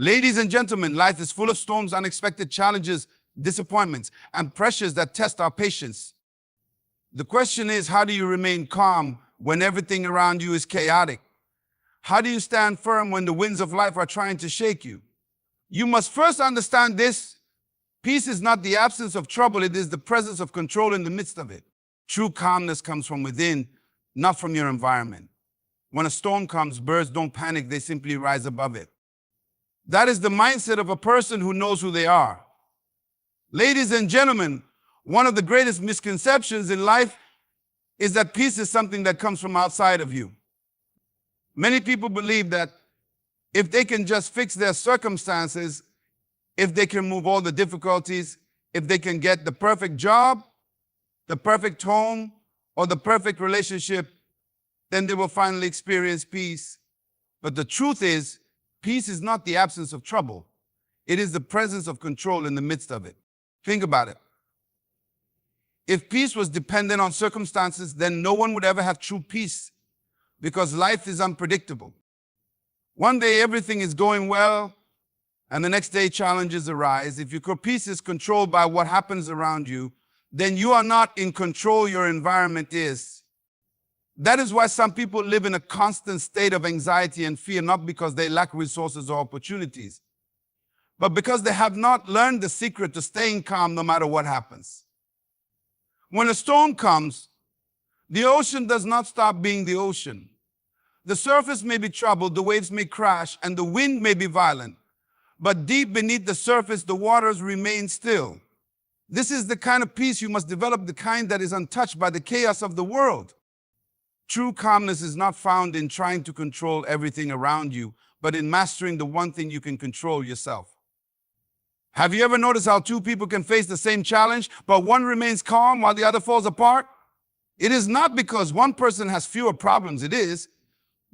Ladies and gentlemen, life is full of storms, unexpected challenges, disappointments, and pressures that test our patience. The question is, how do you remain calm when everything around you is chaotic? How do you stand firm when the winds of life are trying to shake you? You must first understand this. Peace is not the absence of trouble, it is the presence of control in the midst of it. True calmness comes from within, not from your environment. When a storm comes, birds don't panic, they simply rise above it. That is the mindset of a person who knows who they are. Ladies and gentlemen, one of the greatest misconceptions in life is that peace is something that comes from outside of you. Many people believe that if they can just fix their circumstances, if they can remove all the difficulties, if they can get the perfect job, the perfect home, or the perfect relationship, then they will finally experience peace. But the truth is, peace is not the absence of trouble. It is the presence of control in the midst of it. Think about it. If peace was dependent on circumstances, then no one would ever have true peace, because life is unpredictable. One day everything is going well, and the next day challenges arise. If your peace is controlled by what happens around you, then you are not in control, your environment is. That is why some people live in a constant state of anxiety and fear, not because they lack resources or opportunities, but because they have not learned the secret to staying calm no matter what happens. When a storm comes, the ocean does not stop being the ocean. The surface may be troubled, the waves may crash, and the wind may be violent, but deep beneath the surface, the waters remain still. This is the kind of peace you must develop, the kind that is untouched by the chaos of the world. True calmness is not found in trying to control everything around you, but in mastering the one thing you can control, yourself. Have you ever noticed how two people can face the same challenge, but one remains calm while the other falls apart? It is not because one person has fewer problems, it is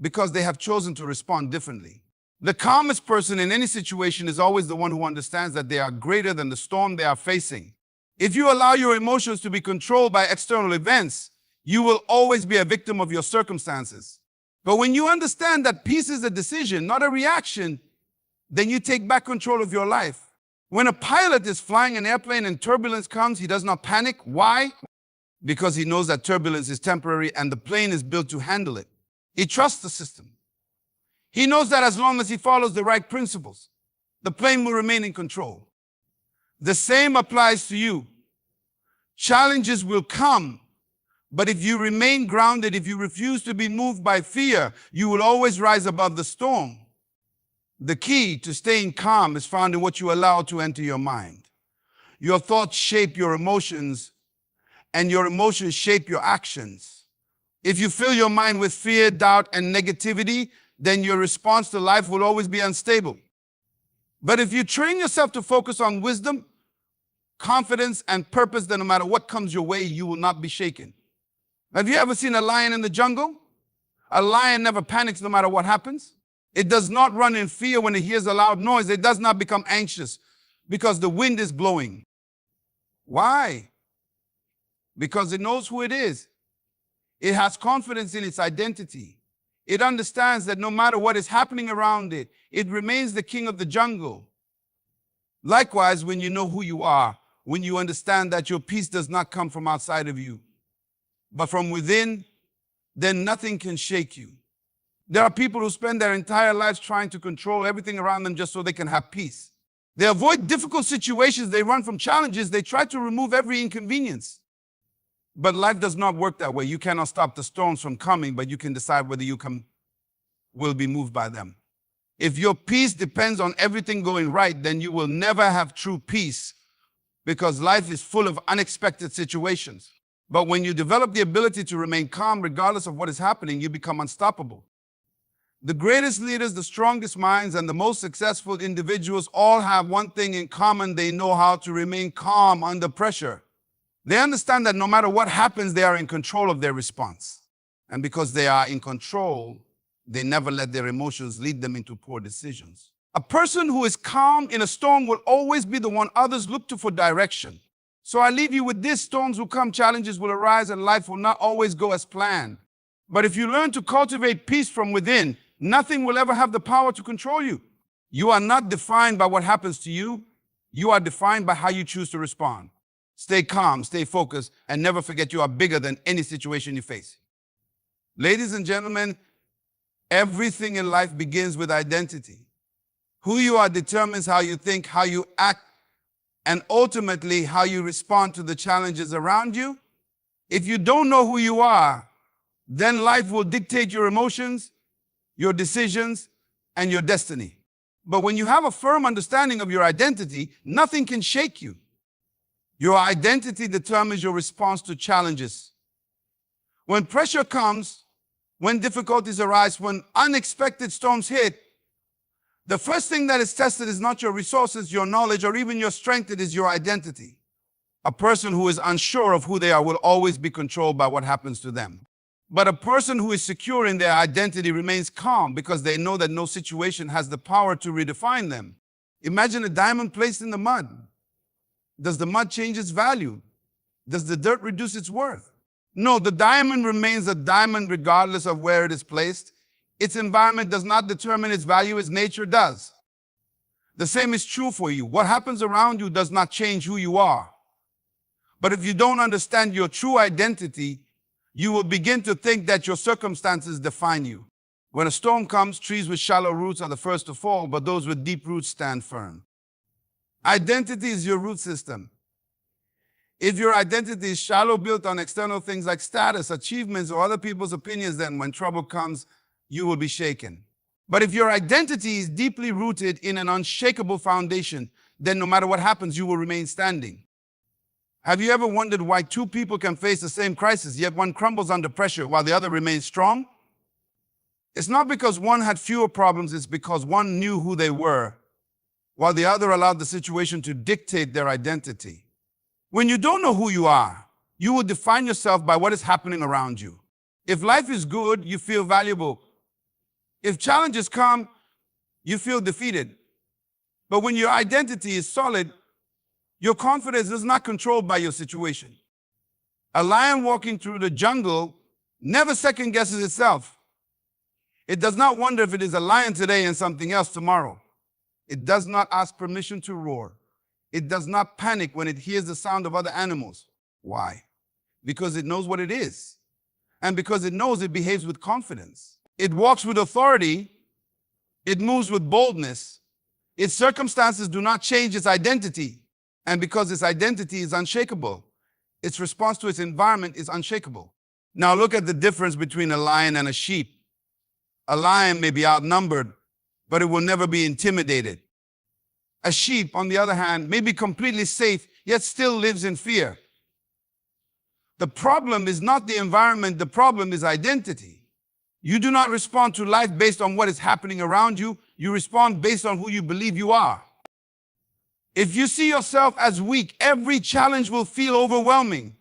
because they have chosen to respond differently. The calmest person in any situation is always the one who understands that they are greater than the storm they are facing. If you allow your emotions to be controlled by external events, you will always be a victim of your circumstances. But when you understand that peace is a decision, not a reaction, then you take back control of your life. When a pilot is flying an airplane and turbulence comes, he does not panic. Why? Because he knows that turbulence is temporary and the plane is built to handle it. He trusts the system. He knows that as long as he follows the right principles, the plane will remain in control. The same applies to you. Challenges will come, but if you remain grounded, if you refuse to be moved by fear, you will always rise above the storm. The key to staying calm is found in what you allow to enter your mind. Your thoughts shape your emotions, and your emotions shape your actions. If you fill your mind with fear, doubt, and negativity, then your response to life will always be unstable. But if you train yourself to focus on wisdom, confidence, and purpose, then no matter what comes your way, you will not be shaken. Have you ever seen a lion in the jungle? A lion never panics no matter what happens. It does not run in fear when it hears a loud noise. It does not become anxious because the wind is blowing. Why? Because it knows who it is. It has confidence in its identity. It understands that no matter what is happening around it, it remains the king of the jungle. Likewise, when you know who you are, when you understand that your peace does not come from outside of you, but from within, then nothing can shake you. There are people who spend their entire lives trying to control everything around them just so they can have peace. They avoid difficult situations, they run from challenges, they try to remove every inconvenience. But life does not work that way. You cannot stop the storms from coming, but you can decide whether you will be moved by them. If your peace depends on everything going right, then you will never have true peace, because life is full of unexpected situations. But when you develop the ability to remain calm regardless of what is happening, you become unstoppable. The greatest leaders, the strongest minds, and the most successful individuals all have one thing in common: they know how to remain calm under pressure. They understand that no matter what happens, they are in control of their response. And because they are in control, they never let their emotions lead them into poor decisions. A person who is calm in a storm will always be the one others look to for direction. So I leave you with this: storms will come, challenges will arise, and life will not always go as planned. But if you learn to cultivate peace from within, nothing will ever have the power to control you. You are not defined by what happens to you. You are defined by how you choose to respond. Stay calm, stay focused, and never forget you are bigger than any situation you face. Ladies and gentlemen, everything in life begins with identity. Who you are determines how you think, how you act, and ultimately how you respond to the challenges around you. If you don't know who you are, then life will dictate your emotions, your decisions, and your destiny. But when you have a firm understanding of your identity, nothing can shake you. Your identity determines your response to challenges. When pressure comes, when difficulties arise, when unexpected storms hit, the first thing that is tested is not your resources, your knowledge, or even your strength. It is your identity. A person who is unsure of who they are will always be controlled by what happens to them. But a person who is secure in their identity remains calm because they know that no situation has the power to redefine them. Imagine a diamond placed in the mud. Does the mud change its value? Does the dirt reduce its worth? No, the diamond remains a diamond regardless of where it is placed. Its environment does not determine its value as nature does. The same is true for you. What happens around you does not change who you are. But if you don't understand your true identity, you will begin to think that your circumstances define you. When a storm comes, trees with shallow roots are the first to fall, but those with deep roots stand firm. Identity is your root system. If your identity is shallow, built on external things like status, achievements, or other people's opinions, then when trouble comes, you will be shaken. But if your identity is deeply rooted in an unshakable foundation, then no matter what happens, you will remain standing. Have you ever wondered why two people can face the same crisis, yet one crumbles under pressure while the other remains strong? It's not because one had fewer problems, it's because one knew who they were, while the other allowed the situation to dictate their identity. When you don't know who you are, you will define yourself by what is happening around you. If life is good, you feel valuable. If challenges come, you feel defeated. But when your identity is solid, your confidence is not controlled by your situation. A lion walking through the jungle never second guesses itself. It does not wonder if it is a lion today and something else tomorrow. It does not ask permission to roar. It does not panic when it hears the sound of other animals. Why? Because it knows what it is. And because it knows, it behaves with confidence. It walks with authority. It moves with boldness. Its circumstances do not change its identity. And because its identity is unshakable, its response to its environment is unshakable. Now look at the difference between a lion and a sheep. A lion may be outnumbered, but it will never be intimidated. A sheep, on the other hand, may be completely safe, yet still lives in fear. The problem is not the environment, the problem is identity. You do not respond to life based on what is happening around you. You respond based on who you believe you are. If you see yourself as weak, every challenge will feel overwhelming.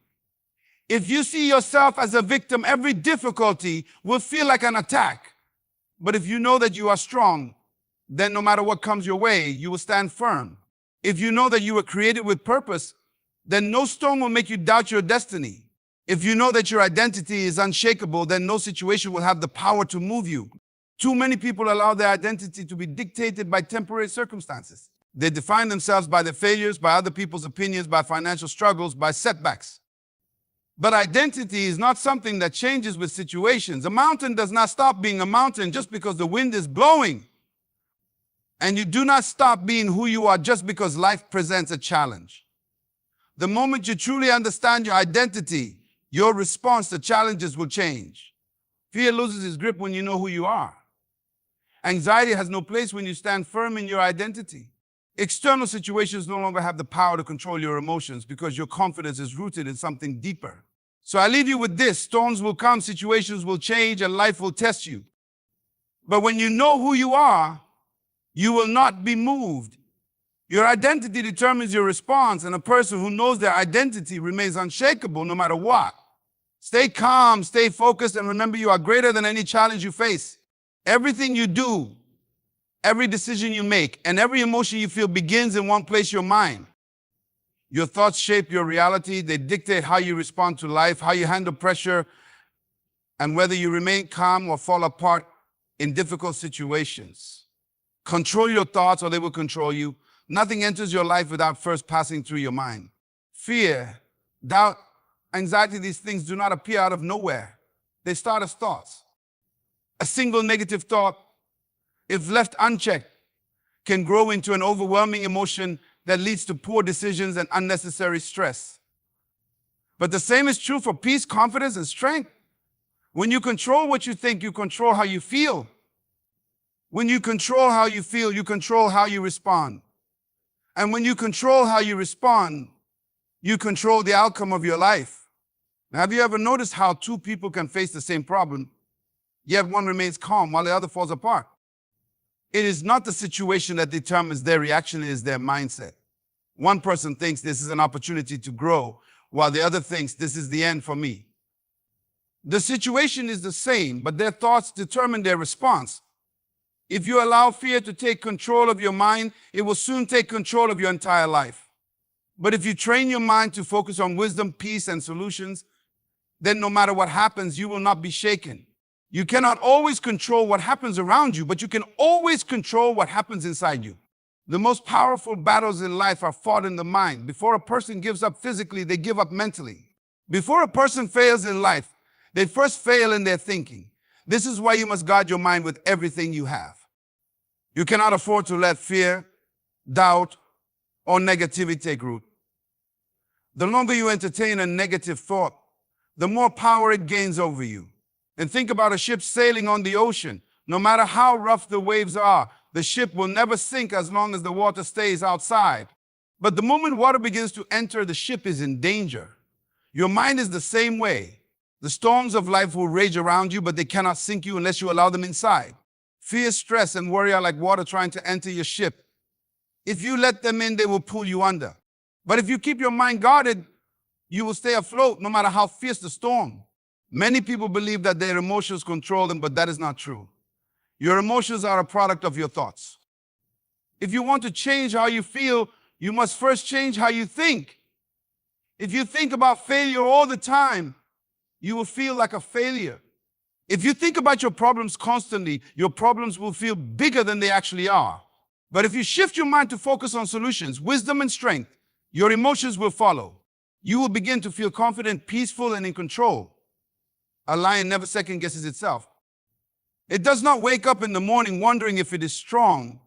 If you see yourself as a victim, every difficulty will feel like an attack. But if you know that you are strong, then no matter what comes your way, you will stand firm. If you know that you were created with purpose, then no storm will make you doubt your destiny. If you know that your identity is unshakable, then no situation will have the power to move you. Too many people allow their identity to be dictated by temporary circumstances. They define themselves by their failures, by other people's opinions, by financial struggles, by setbacks. But identity is not something that changes with situations. A mountain does not stop being a mountain just because the wind is blowing. And you do not stop being who you are just because life presents a challenge. The moment you truly understand your identity, your response to challenges will change. Fear loses its grip when you know who you are. Anxiety has no place when you stand firm in your identity. External situations no longer have the power to control your emotions because your confidence is rooted in something deeper. So I leave you with this: storms will come, situations will change, and life will test you. But when you know who you are, you will not be moved. Your identity determines your response, and a person who knows their identity remains unshakable no matter what. Stay calm, stay focused, and remember you are greater than any challenge you face. Everything you do, every decision you make, and every emotion you feel begins in one place: your mind. Your thoughts shape your reality. They dictate how you respond to life, how you handle pressure, and whether you remain calm or fall apart in difficult situations. Control your thoughts or they will control you. Nothing enters your life without first passing through your mind. Fear, doubt, anxiety, these things do not appear out of nowhere. They start as thoughts. A single negative thought, if left unchecked, can grow into an overwhelming emotion that leads to poor decisions and unnecessary stress. But the same is true for peace, confidence, and strength. When you control what you think, you control how you feel. When you control how you feel, you control how you respond. And when you control how you respond, you control the outcome of your life. Now, have you ever noticed how two people can face the same problem, yet one remains calm while the other falls apart? It is not the situation that determines their reaction, it is their mindset. One person thinks this is an opportunity to grow, while the other thinks this is the end for me. The situation is the same, but their thoughts determine their response. If you allow fear to take control of your mind, it will soon take control of your entire life. But if you train your mind to focus on wisdom, peace, and solutions, then no matter what happens, you will not be shaken. You cannot always control what happens around you, but you can always control what happens inside you. The most powerful battles in life are fought in the mind. Before a person gives up physically, they give up mentally. Before a person fails in life, they first fail in their thinking. This is why you must guard your mind with everything you have. You cannot afford to let fear, doubt, or negativity take root. The longer you entertain a negative thought, the more power it gains over you. And think about a ship sailing on the ocean. No matter how rough the waves are, the ship will never sink as long as the water stays outside. But the moment water begins to enter, the ship is in danger. Your mind is the same way. The storms of life will rage around you, but they cannot sink you unless you allow them inside. Fear, stress, and worry are like water trying to enter your ship. If you let them in, they will pull you under. But if you keep your mind guarded, you will stay afloat no matter how fierce the storm. Many people believe that their emotions control them, but that is not true. Your emotions are a product of your thoughts. If you want to change how you feel, you must first change how you think. If you think about failure all the time, you will feel like a failure. If you think about your problems constantly, your problems will feel bigger than they actually are. But if you shift your mind to focus on solutions, wisdom, and strength, your emotions will follow. You will begin to feel confident, peaceful, and in control. A lion never second guesses itself. It does not wake up in the morning wondering if it is strong.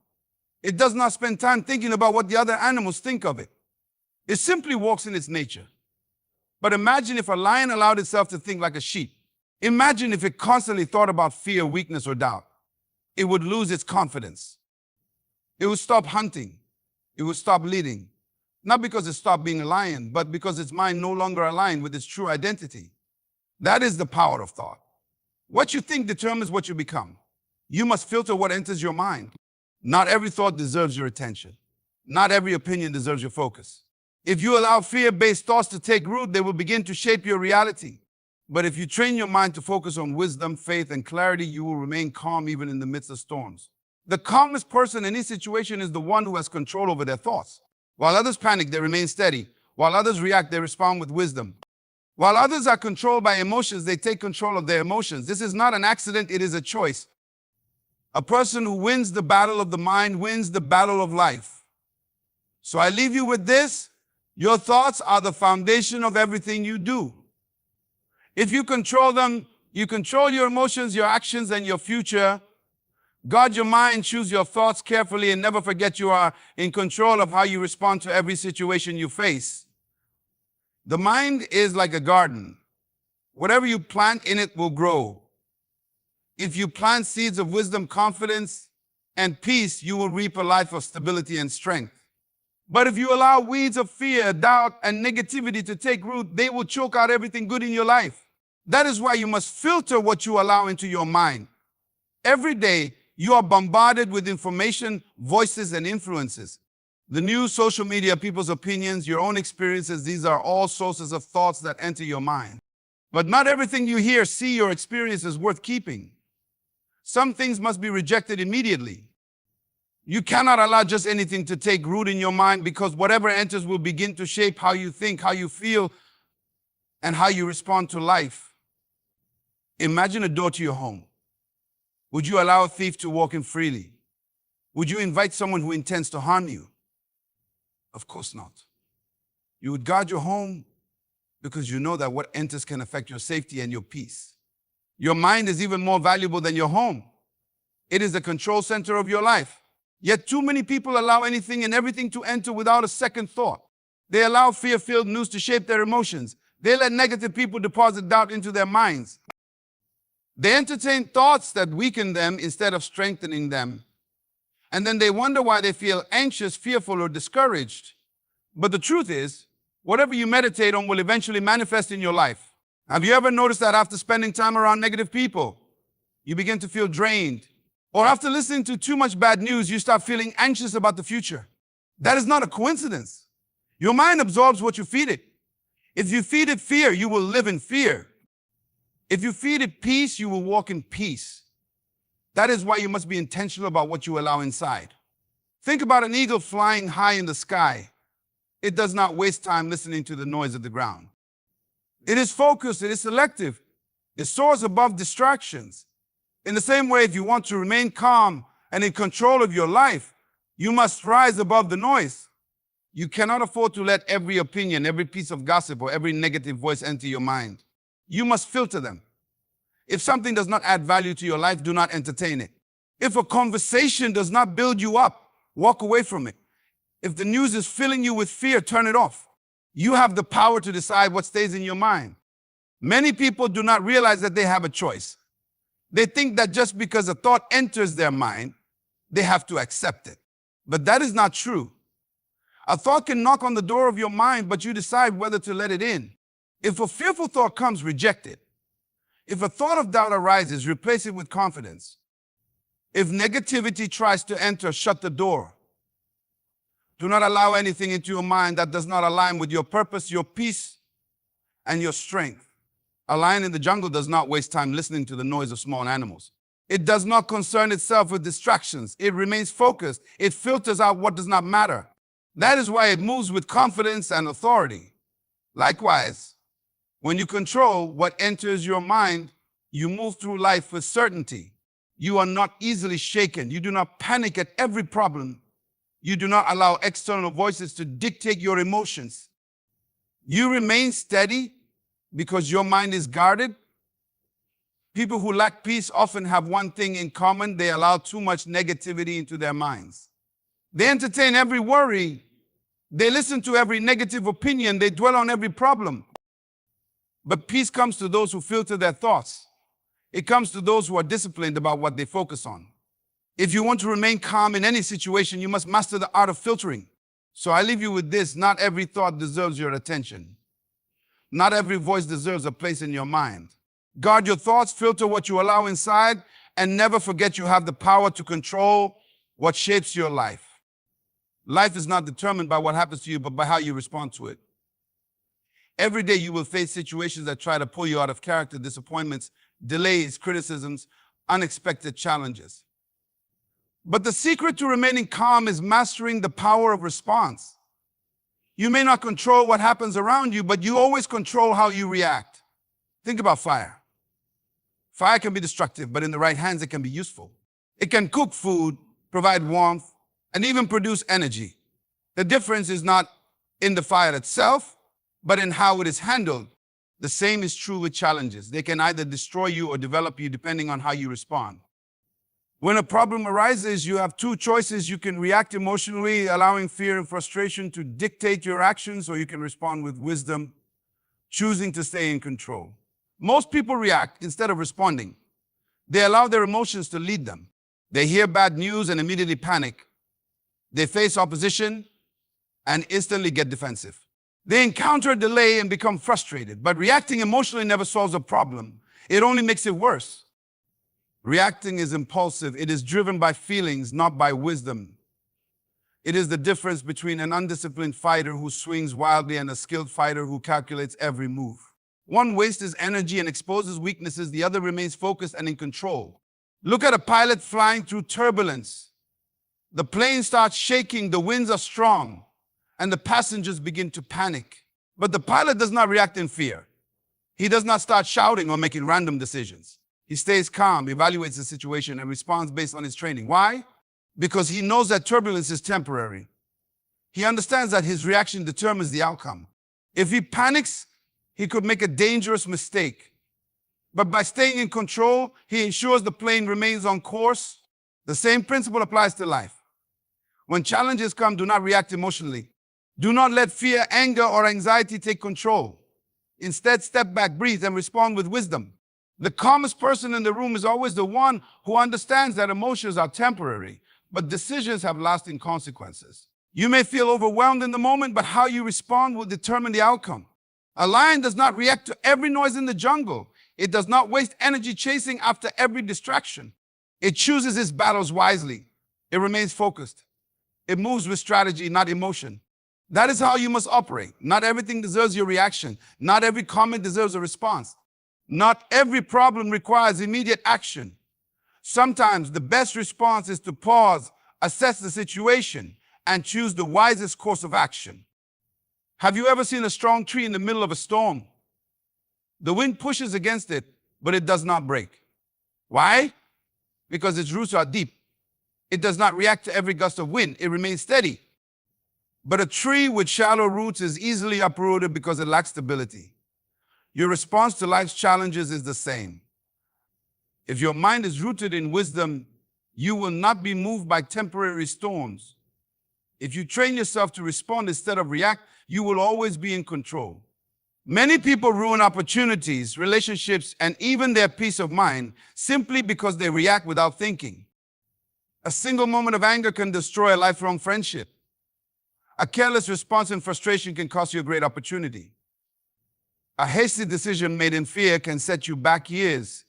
It does not spend time thinking about what the other animals think of it. It simply walks in its nature. But imagine if a lion allowed itself to think like a sheep. Imagine if it constantly thought about fear, weakness, or doubt. It would lose its confidence. It would stop hunting. It would stop leading. Not because it stopped being a lion, but because its mind no longer aligned with its true identity. That is the power of thought. What you think determines what you become. You must filter what enters your mind. Not every thought deserves your attention. Not every opinion deserves your focus. If you allow fear-based thoughts to take root, they will begin to shape your reality. But if you train your mind to focus on wisdom, faith, and clarity, you will remain calm even in the midst of storms. The calmest person in any situation is the one who has control over their thoughts. While others panic, they remain steady. While others react, they respond with wisdom. While others are controlled by emotions, they take control of their emotions. This is not an accident, it is a choice. A person who wins the battle of the mind wins the battle of life. So I leave you with this. Your thoughts are the foundation of everything you do. If you control them, you control your emotions, your actions, and your future. Guard your mind, choose your thoughts carefully, and never forget you are in control of how you respond to every situation you face. The mind is like a garden. Whatever you plant in it will grow. If you plant seeds of wisdom, confidence, and peace, you will reap a life of stability and strength. But if you allow weeds of fear, doubt, and negativity to take root, they will choke out everything good in your life. That is why you must filter what you allow into your mind. Every day, you are bombarded with information, voices, and influences. The news, social media, people's opinions, your own experiences, these are all sources of thoughts that enter your mind. But not everything you hear, see, or experience is worth keeping. Some things must be rejected immediately. You cannot allow just anything to take root in your mind, because whatever enters will begin to shape how you think, how you feel, and how you respond to life. Imagine a door to your home. Would you allow a thief to walk in freely? Would you invite someone who intends to harm you? Of course not. You would guard your home because you know that what enters can affect your safety and your peace. Your mind is even more valuable than your home. It is the control center of your life. Yet too many people allow anything and everything to enter without a second thought. They allow fear-filled news to shape their emotions. They let negative people deposit doubt into their minds. They entertain thoughts that weaken them instead of strengthening them. And then they wonder why they feel anxious, fearful, or discouraged. But the truth is, whatever you meditate on will eventually manifest in your life. Have you ever noticed that after spending time around negative people, you begin to feel drained? Or after listening to too much bad news, you start feeling anxious about the future? That is not a coincidence. Your mind absorbs what you feed it. If you feed it fear, you will live in fear. If you feed it peace, you will walk in peace. That is why you must be intentional about what you allow inside. Think about an eagle flying high in the sky. It does not waste time listening to the noise of the ground. It is focused, it is selective. It soars above distractions. In the same way, if you want to remain calm and in control of your life, you must rise above the noise. You cannot afford to let every opinion, every piece of gossip, or every negative voice enter your mind. You must filter them. If something does not add value to your life, do not entertain it. If a conversation does not build you up, walk away from it. If the news is filling you with fear, turn it off. You have the power to decide what stays in your mind. Many people do not realize that they have a choice. They think that just because a thought enters their mind, they have to accept it. But that is not true. A thought can knock on the door of your mind, but you decide whether to let it in. If a fearful thought comes, reject it. If a thought of doubt arises, replace it with confidence. If negativity tries to enter, shut the door. Do not allow anything into your mind that does not align with your purpose, your peace, and your strength. A lion in the jungle does not waste time listening to the noise of small animals. It does not concern itself with distractions. It remains focused. It filters out what does not matter. That is why it moves with confidence and authority. Likewise, when you control what enters your mind, you move through life with certainty. You are not easily shaken. You do not panic at every problem. You do not allow external voices to dictate your emotions. You remain steady because your mind is guarded. People who lack peace often have one thing in common: they allow too much negativity into their minds. They entertain every worry. They listen to every negative opinion. They dwell on every problem. But peace comes to those who filter their thoughts. It comes to those who are disciplined about what they focus on. If you want to remain calm in any situation, you must master the art of filtering. So I leave you with this: not every thought deserves your attention. Not every voice deserves a place in your mind. Guard your thoughts, filter what you allow inside, and never forget you have the power to control what shapes your life. Life is not determined by what happens to you, but by how you respond to it. Every day you will face situations that try to pull you out of character: disappointments, delays, criticisms, unexpected challenges. But the secret to remaining calm is mastering the power of response. You may not control what happens around you, but you always control how you react. Think about fire. Fire can be destructive, but in the right hands, it can be useful. It can cook food, provide warmth, and even produce energy. The difference is not in the fire itself, but in how it is handled. The same is true with challenges. They can either destroy you or develop you depending on how you respond. When a problem arises, you have two choices. You can react emotionally, allowing fear and frustration to dictate your actions, or you can respond with wisdom, choosing to stay in control. Most people react instead of responding. They allow their emotions to lead them. They hear bad news and immediately panic. They face opposition and instantly get defensive. They encounter a delay and become frustrated. But reacting emotionally never solves a problem. It only makes it worse. Reacting is impulsive. It is driven by feelings, not by wisdom. It is the difference between an undisciplined fighter who swings wildly and a skilled fighter who calculates every move. One wastes energy and exposes weaknesses. The other remains focused and in control. Look at a pilot flying through turbulence. The plane starts shaking, the winds are strong, and the passengers begin to panic. But the pilot does not react in fear. He does not start shouting or making random decisions. He stays calm, evaluates the situation, and responds based on his training. Why? because he knows that turbulence is temporary. He understands that his reaction determines the outcome. If he panics, he could make a dangerous mistake. But by staying in control, he ensures the plane remains on course. The same principle applies to life. When challenges come, do not react emotionally. Do not let fear, anger, or anxiety take control. Instead, step back, breathe, and respond with wisdom. The calmest person in the room is always the one who understands that emotions are temporary, but decisions have lasting consequences. You may feel overwhelmed in the moment, but how you respond will determine the outcome. A lion does not react to every noise in the jungle. It does not waste energy chasing after every distraction. It chooses its battles wisely. It remains focused. It moves with strategy, not emotion. That is how you must operate. Not everything deserves your reaction. Not every comment deserves a response. Not every problem requires immediate action. Sometimes the best response is to pause, assess the situation, and choose the wisest course of action. Have you ever seen a strong tree in the middle of a storm? The wind pushes against it, but it does not break. Why? Because its roots are deep. It does not react to every gust of wind. It remains steady. But a tree with shallow roots is easily uprooted because it lacks stability. Your response to life's challenges is the same. If your mind is rooted in wisdom, you will not be moved by temporary storms. If you train yourself to respond instead of react, you will always be in control. Many people ruin opportunities, relationships, and even their peace of mind simply because they react without thinking. A single moment of anger can destroy a lifelong friendship. A careless response in frustration can cost you a great opportunity. A hasty decision made in fear can set you back years.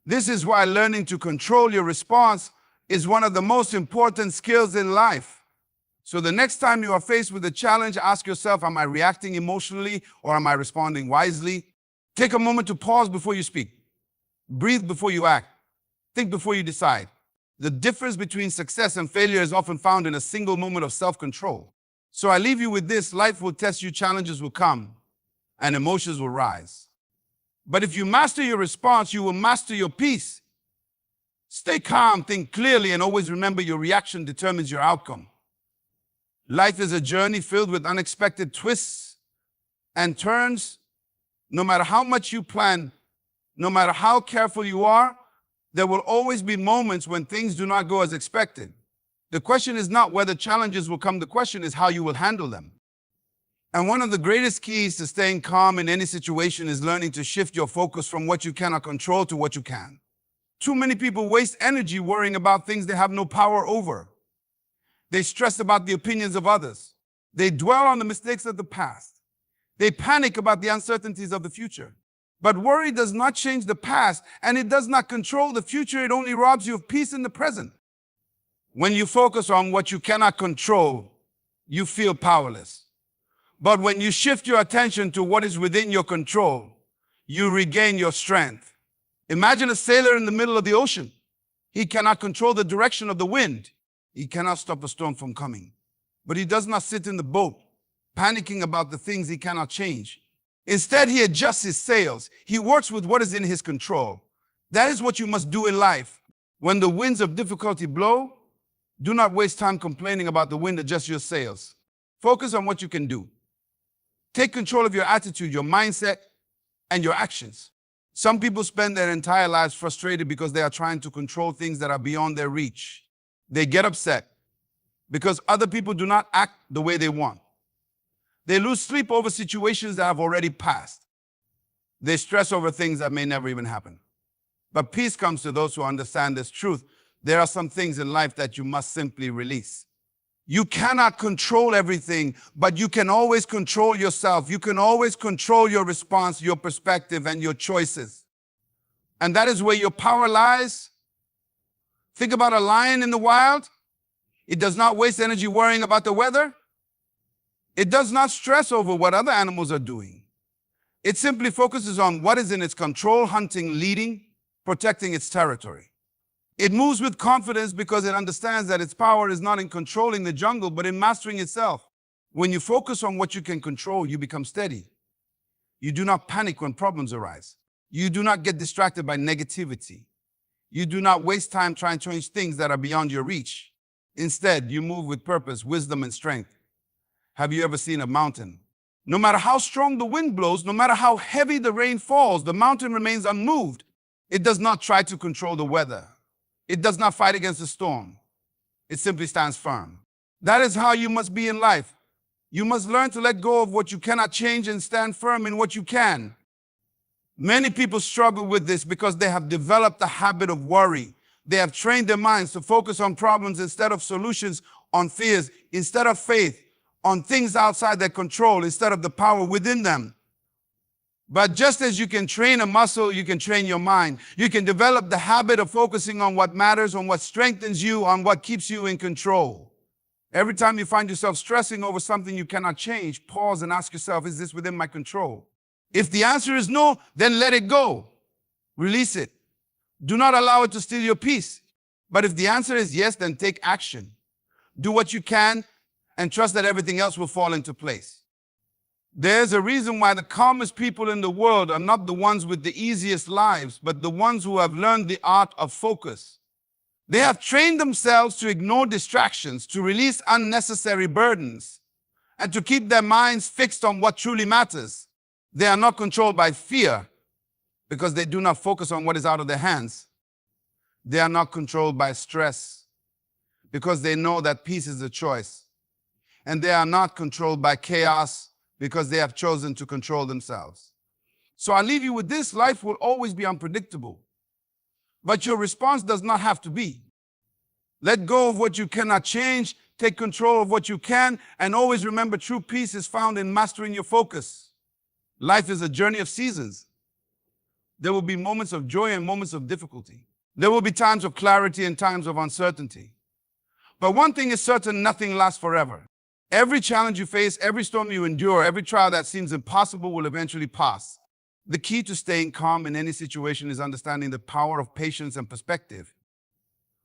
This is why learning to control your response is one of the most important skills in life. So the next time you are faced with a challenge, ask yourself, am I reacting emotionally or am I responding wisely? Take a moment to pause before you speak. Breathe before you act. Think before you decide. The difference between success and failure is often found in a single moment of self-control. So I leave you with this: life will test you, challenges will come, and emotions will rise. But if you master your response, you will master your peace. Stay calm, think clearly, and always remember your reaction determines your outcome. Life is a journey filled with unexpected twists and turns. No matter how much you plan, no matter how careful you are, there will always be moments when things do not go as expected. The question is not whether challenges will come, the question is how you will handle them. And one of the greatest keys to staying calm in any situation is learning to shift your focus from what you cannot control to what you can. Too many people waste energy worrying about things they have no power over. They stress about the opinions of others. They dwell on the mistakes of the past. They panic about the uncertainties of the future. But worry does not change the past, and it does not control the future. It only robs you of peace in the present. When you focus on what you cannot control, you feel powerless. But when you shift your attention to what is within your control, you regain your strength. Imagine a sailor in the middle of the ocean. He cannot control the direction of the wind. He cannot stop a storm from coming. But he does not sit in the boat, panicking about the things he cannot change. Instead, he adjusts his sails. He works with what is in his control. That is what you must do in life. When the winds of difficulty blow, do not waste time complaining about the wind. Adjust your sails. Focus on what you can do. Take control of your attitude, your mindset, and your actions. Some people spend their entire lives frustrated because they are trying to control things that are beyond their reach. They get upset because other people do not act the way they want. They lose sleep over situations that have already passed. They stress over things that may never even happen. But peace comes to those who understand this truth. There are some things in life that you must simply release. You cannot control everything, but you can always control yourself. You can always control your response, your perspective, and your choices. And that is where your power lies. Think about a lion in the wild. It does not waste energy worrying about the weather. It does not stress over what other animals are doing. It simply focuses on what is in its control, hunting, leading, protecting its territory. It moves with confidence because it understands that its power is not in controlling the jungle, but in mastering itself. When you focus on what you can control, you become steady. You do not panic when problems arise. You do not get distracted by negativity. You do not waste time trying to change things that are beyond your reach. Instead, you move with purpose, wisdom, and strength. Have you ever seen a mountain? No matter how strong the wind blows, no matter how heavy the rain falls, the mountain remains unmoved. It does not try to control the weather. It does not fight against the storm. It simply stands firm. That is how you must be in life. You must learn to let go of what you cannot change and stand firm in what you can. Many people struggle with this because they have developed a habit of worry. They have trained their minds to focus on problems instead of solutions, on fears, instead of faith, on things outside their control, instead of the power within them. But just as you can train a muscle, you can train your mind. You can develop the habit of focusing on what matters, on what strengthens you, on what keeps you in control. Every time you find yourself stressing over something you cannot change, pause and ask yourself, is this within my control? If the answer is no, then let it go. Release it. Do not allow it to steal your peace. But if the answer is yes, then take action. Do what you can and trust that everything else will fall into place. There's a reason why the calmest people in the world are not the ones with the easiest lives, but the ones who have learned the art of focus. They have trained themselves to ignore distractions, to release unnecessary burdens, and to keep their minds fixed on what truly matters. They are not controlled by fear because they do not focus on what is out of their hands. They are not controlled by stress because they know that peace is a choice. And they are not controlled by chaos because they have chosen to control themselves. So I leave you with this: life will always be unpredictable, but your response does not have to be. Let go of what you cannot change, take control of what you can, and always remember true peace is found in mastering your focus. Life is a journey of seasons. There will be moments of joy and moments of difficulty. There will be times of clarity and times of uncertainty. But one thing is certain: nothing lasts forever. Every challenge you face, every storm you endure, every trial that seems impossible will eventually pass. The key to staying calm in any situation is understanding the power of patience and perspective.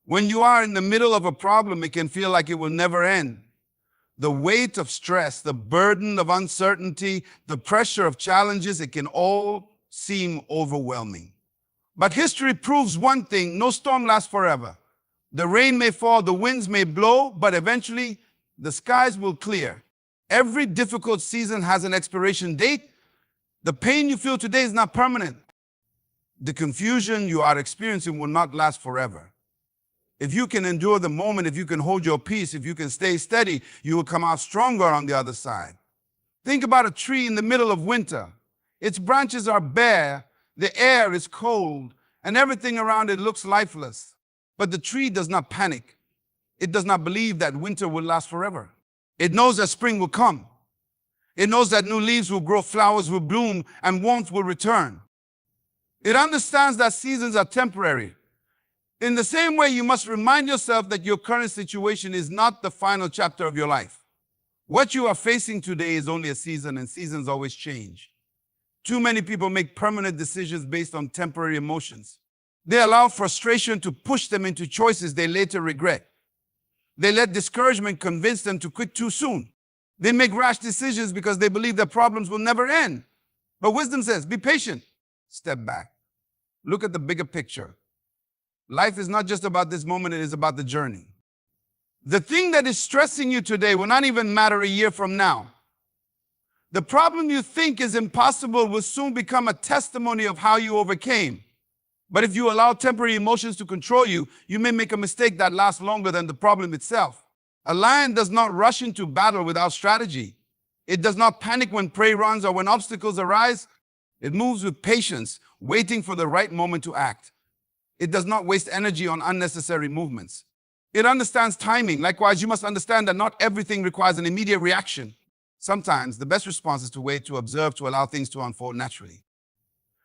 When you are in the middle of a problem, it can feel like it will never end. The weight of stress, the burden of uncertainty, the pressure of challenges, it can all seem overwhelming. But history proves one thing: no storm lasts forever. The rain may fall, the winds may blow, but eventually the skies will clear. Every difficult season has an expiration date. The pain you feel today is not permanent. The confusion you are experiencing will not last forever. If you can endure the moment, if you can hold your peace, if you can stay steady, you will come out stronger on the other side. Think about a tree in the middle of winter. Its branches are bare, the air is cold, and everything around it looks lifeless. But the tree does not panic. It does not believe that winter will last forever. It knows that spring will come. It knows that new leaves will grow, flowers will bloom, and warmth will return. It understands that seasons are temporary. In the same way, you must remind yourself that your current situation is not the final chapter of your life. What you are facing today is only a season, and seasons always change. Too many people make permanent decisions based on temporary emotions. They allow frustration to push them into choices they later regret. They let discouragement convince them to quit too soon. They make rash decisions because they believe their problems will never end. But wisdom says, be patient. Step back. Look at the bigger picture. Life is not just about this moment, it is about the journey. The thing that is stressing you today will not even matter a year from now. The problem you think is impossible will soon become a testimony of how you overcame. But if you allow temporary emotions to control you, you may make a mistake that lasts longer than the problem itself. A lion does not rush into battle without strategy. It does not panic when prey runs or when obstacles arise. It moves with patience, waiting for the right moment to act. It does not waste energy on unnecessary movements. It understands timing. Likewise, you must understand that not everything requires an immediate reaction. Sometimes the best response is to wait, to observe, to allow things to unfold naturally.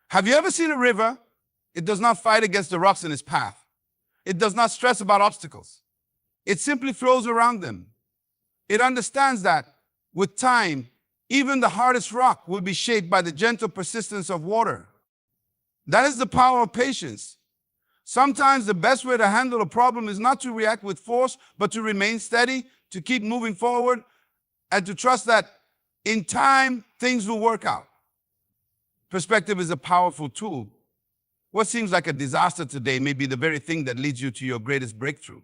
Have you ever seen a river? It does not fight against the rocks in its path. It does not stress about obstacles. It simply flows around them. It understands that with time, even the hardest rock will be shaped by the gentle persistence of water. That is the power of patience. Sometimes the best way to handle a problem is not to react with force, but to remain steady, to keep moving forward, and to trust that in time, things will work out. Perspective is a powerful tool. What seems like a disaster today may be the very thing that leads you to your greatest breakthrough.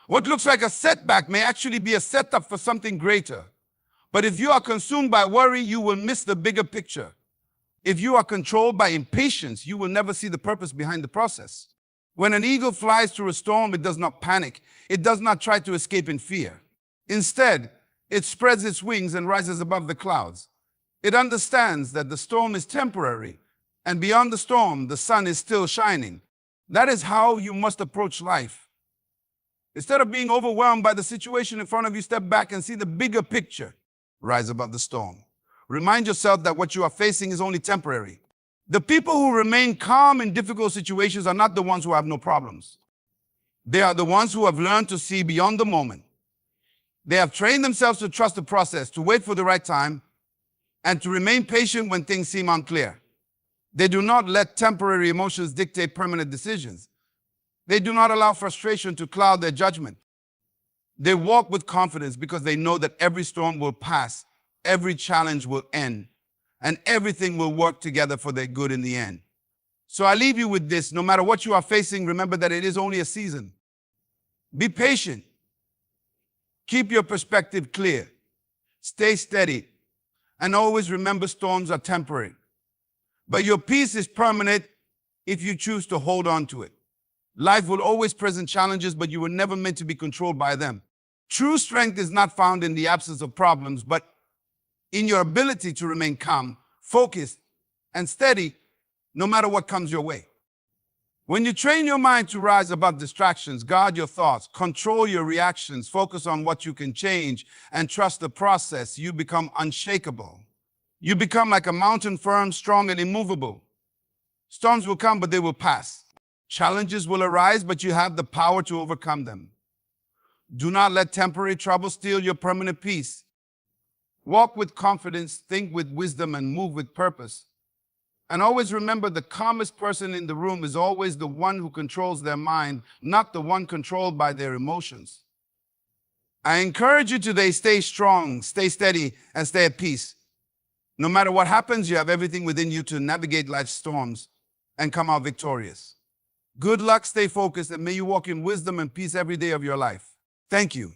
What looks like a setback may actually be a setup for something greater. But if you are consumed by worry, you will miss the bigger picture. If you are controlled by impatience, you will never see the purpose behind the process. When an eagle flies through a storm, it does not panic. It does not try to escape in fear. Instead, it spreads its wings and rises above the clouds. It understands that the storm is temporary, and beyond the storm, the sun is still shining. That is how you must approach life. Instead of being overwhelmed by the situation in front of you, step back and see the bigger picture. Rise above the storm. Remind yourself that what you are facing is only temporary. The people who remain calm in difficult situations are not the ones who have no problems. They are the ones who have learned to see beyond the moment. They have trained themselves to trust the process, to wait for the right time, and to remain patient when things seem unclear. They do not let temporary emotions dictate permanent decisions. They do not allow frustration to cloud their judgment. They walk with confidence because they know that every storm will pass, every challenge will end, and everything will work together for their good in the end. So I leave you with this. No matter what you are facing, remember that it is only a season. Be patient. Keep your perspective clear. Stay steady. And always remember storms are temporary. But your peace is permanent if you choose to hold on to it. Life will always present challenges, but you were never meant to be controlled by them. True strength is not found in the absence of problems, but in your ability to remain calm, focused, and steady no matter what comes your way. When you train your mind to rise above distractions, guard your thoughts, control your reactions, focus on what you can change, and trust the process, you become unshakable. You become like a mountain, firm, strong, and immovable. Storms will come, but they will pass. Challenges will arise, but you have the power to overcome them. Do not let temporary trouble steal your permanent peace. Walk with confidence, think with wisdom, and move with purpose. And always remember, the calmest person in the room is always the one who controls their mind, not the one controlled by their emotions. I encourage you today, stay strong, stay steady, and stay at peace. No matter what happens, you have everything within you to navigate life's storms and come out victorious. Good luck, stay focused, and may you walk in wisdom and peace every day of your life. Thank you.